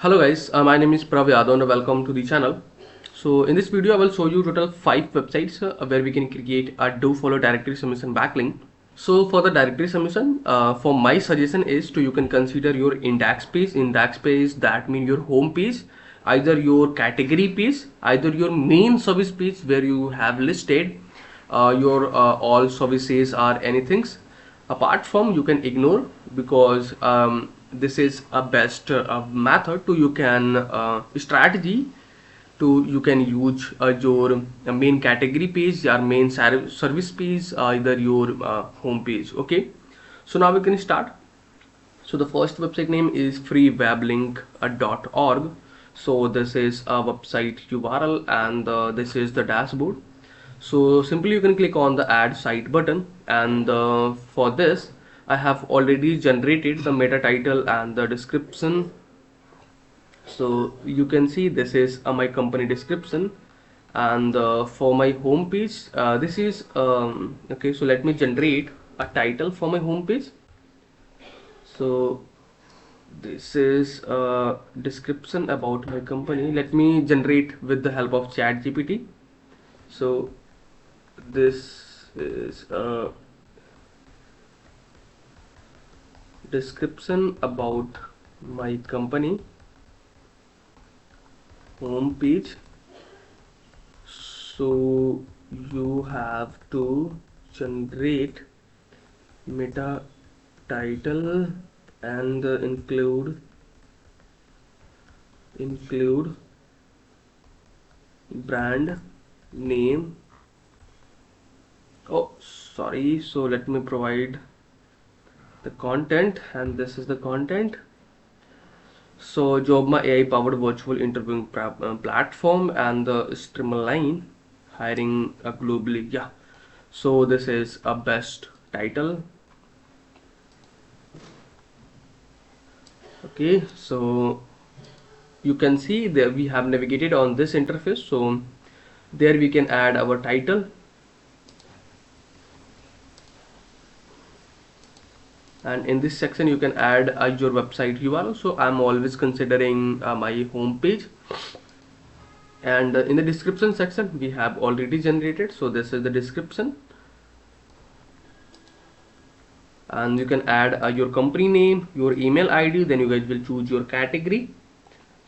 Hello guys, my name is Prav Yadav and welcome to the channel. So in this video I will show you total 5 websites where we can create a Dofollow directory submission backlink. So for the directory submission, for my suggestion is to you can consider your index page. Index page, that means your home page, either your category page, either your main service page where you have listed your all services or anything. Apart from, you can ignore, because this is a best method to you can strategy to you can use your main category page, your main service page, either your home page. Okay, so now we can start. So the first website name is freeweblink.org. So this is a website URL, and this is the dashboard. So simply you can click on the add site button, and for this I have already generated the meta title and the description. So you can see this is my company description, and for my home page, this is okay. So let me generate a title for my home page. So this is a description about my company. Let me generate with the help of ChatGPT. So this is a description about my company home page. So you have to generate meta title and include brand name. Oh sorry, so let me provide the content, and this is the content. So Jobma AI powered virtual interviewing platform, and the streamline hiring globally. Yeah, so this is a best title. Okay, so you can see that we have navigated on this interface. So there we can add our title, and in this section you can add your website URL. So I'm always considering my home page, and in the description section we have already generated. So this is the description, and you can add your company name, your email ID, then you guys will choose your category,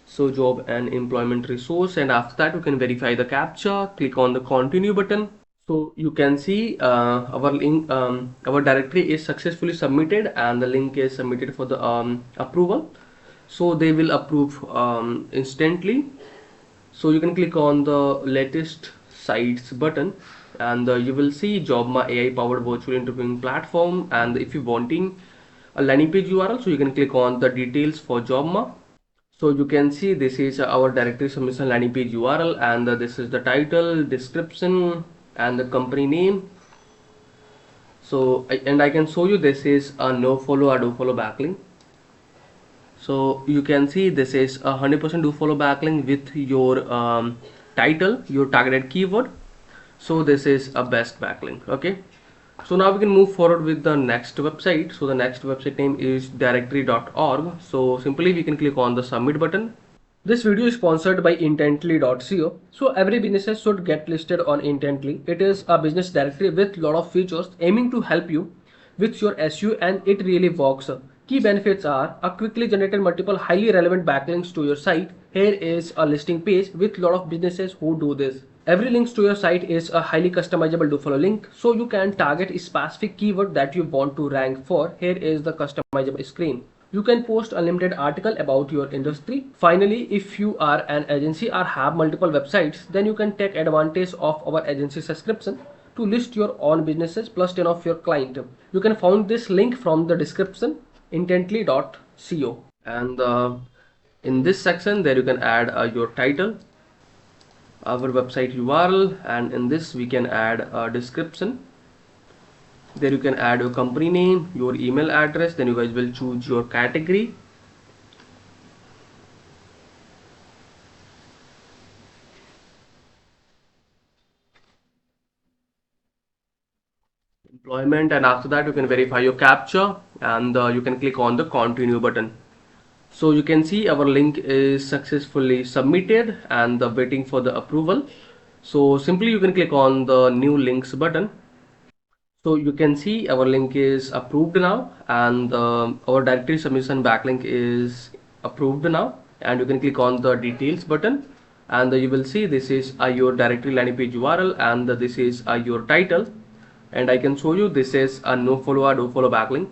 so job and employment resource, and after that you can verify the captcha, click on the continue button. So you can see our link, our directory is successfully submitted, and the link is submitted for the approval. So they will approve instantly. So you can click on the latest sites button, and you will see Jobma AI powered virtual interviewing platform. And if you wanting a landing page URL, so you can click on the details for Jobma. So you can see this is our directory submission landing page URL, and this is the title, description, and the company name. So and I can show you this is a Dofollow or Dofollow backlink. So you can see this is a 100% Dofollow backlink with your title, your targeted keyword. So this is a best backlink. Okay, so now we can move forward with the next website. So the next website name is directory.org. So simply we can click on the submit button. This video is sponsored by intently.co. So every business should get listed on Intently. It is a business directory with lot of features aiming to help you with your SEO, and it really works. Key benefits are a quickly generated multiple highly relevant backlinks to your site. Here is a listing page with lot of businesses who do this. Every link to your site is a highly customizable Dofollow link, so you can target a specific keyword that you want to rank for. Here is the customizable screen. You can post unlimited article about your industry. Finally, if you are an agency or have multiple websites, then you can take advantage of our agency subscription to list your own businesses plus 10 of your client. You can find this link from the description, intently.co. And in this section there you can add your title, our website URL, and in this we can add a description. There you can add your company name, your email address, then you guys will choose your category. Employment, and after that you can verify your captcha, and you can click on the continue button. So you can see our link is successfully submitted and waiting for the approval. So simply you can click on the new links button. So you can see our link is approved now, and our directory submission backlink is approved now, and you can click on the details button, and you will see this is your directory landing page URL, and this is your title, and I can show you this is a no follow or do follow backlink.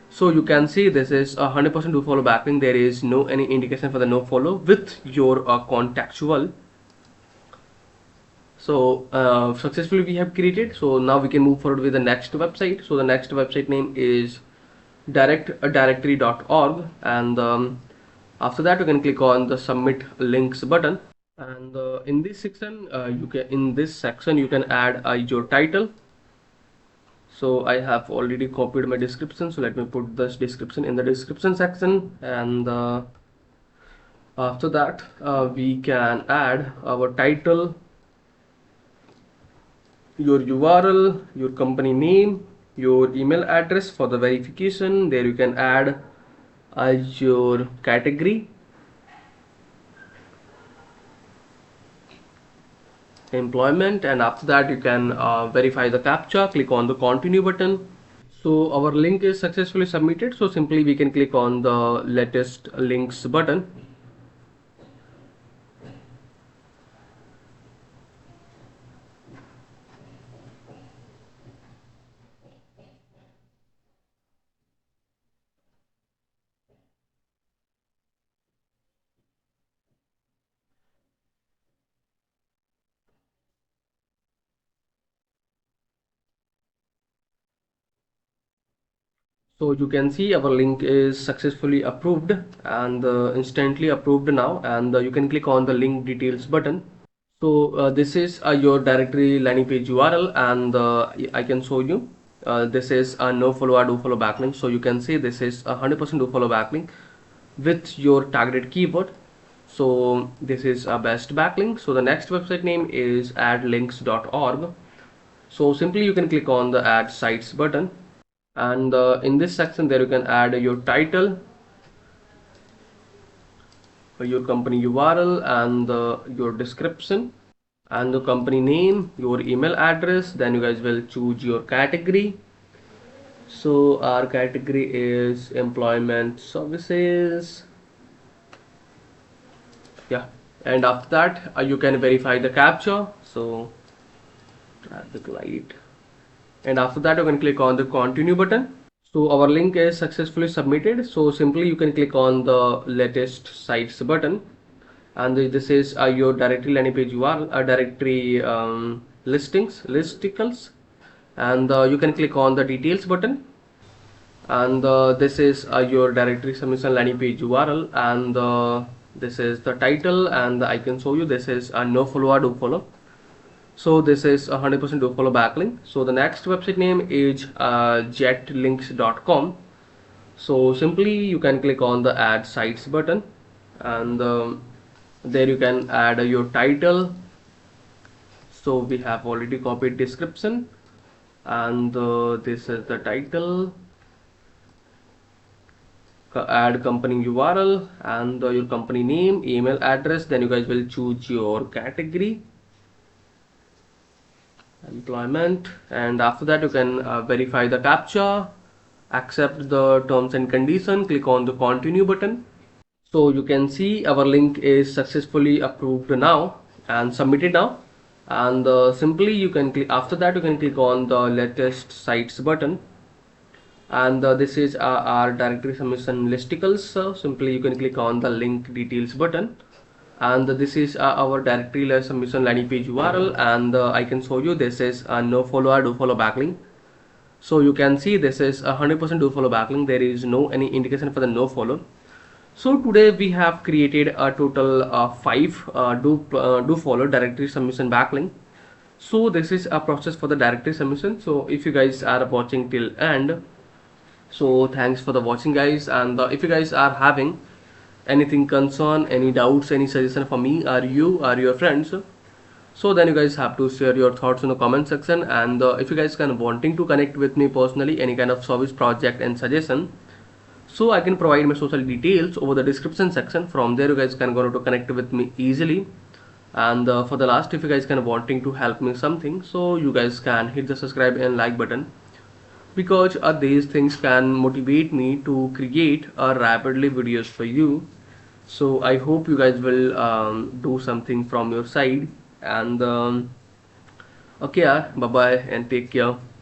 So you can see this is 100% do follow backlink. There is no any indication for the no follow with your contextual. So successfully we have created. So now we can move forward with the next website. So the next website name is directory.org, and after that you can click on the submit links button, and in this section you can add your title. So I have already copied my description, so let me put this description in the description section, and after that we can add our title, your URL, your company name, your email address for the verification. There you can add your category, employment, and after that you can verify the captcha. Click on the continue button. So our link is successfully submitted, so simply we can click on the latest links button. So you can see our link is successfully approved and instantly approved now, and you can click on the link details button. So this is your directory landing page URL, and I can show you this is a no follow or do follow backlink. So you can see this is 100% do follow backlink with your targeted keyword. So this is a best backlink. So the next website name is addlinks.org. So simply you can click on the add sites button, and in this section there you can add your title, your company URL, and your description, and the company name, your email address. Then you guys will choose your category. So our category is employment services. Yeah, and after that you can verify the captcha. So traffic light, and after that you can click on the continue button. So our link is successfully submitted. So simply you can click on the latest sites button, and this is your directory landing page URL, directory listicles, and you can click on the details button, and this is your directory submission landing page URL, and this is the title, and I can show you this is a no follow or do follow. So this is 100% do follow backlink. So the next website name is jetlinks.com. So simply you can click on the add sites button, and there you can add your title. So we have already copied description, and this is the title. Add company URL, and your company name, email address. Then you guys will choose your category, employment, and after that you can verify the captcha, accept the terms and condition, click on the continue button. So you can see our link is successfully approved now and submitted now, and simply you can click, after that you can click on the latest sites button, and this is our directory submission listicles. So simply you can click on the link details button, and this is our directory submission landing page URL, and I can show you this is no follow or do follow backlink. So you can see this is 100% do follow backlink. There is no any indication for the no follow. So today we have created a total 5 do follow directory submission backlink. So this is a process for the directory submission. So if you guys are watching till end, so thanks for the watching guys, and if you guys are having anything concern, any doubts, any suggestion for me or you or your friends, so then you guys have to share your thoughts in the comment section, and if you guys can wanting to connect with me personally, any kind of service project and suggestion, So I can provide my social details over the description section. From there you guys can go to connect with me easily. And for the last, if you guys can wanting to help me something, so you guys can hit the subscribe and like button, because these things can motivate me to create rapidly videos for you. So I hope you guys will do something from your side. And okay, bye bye and take care.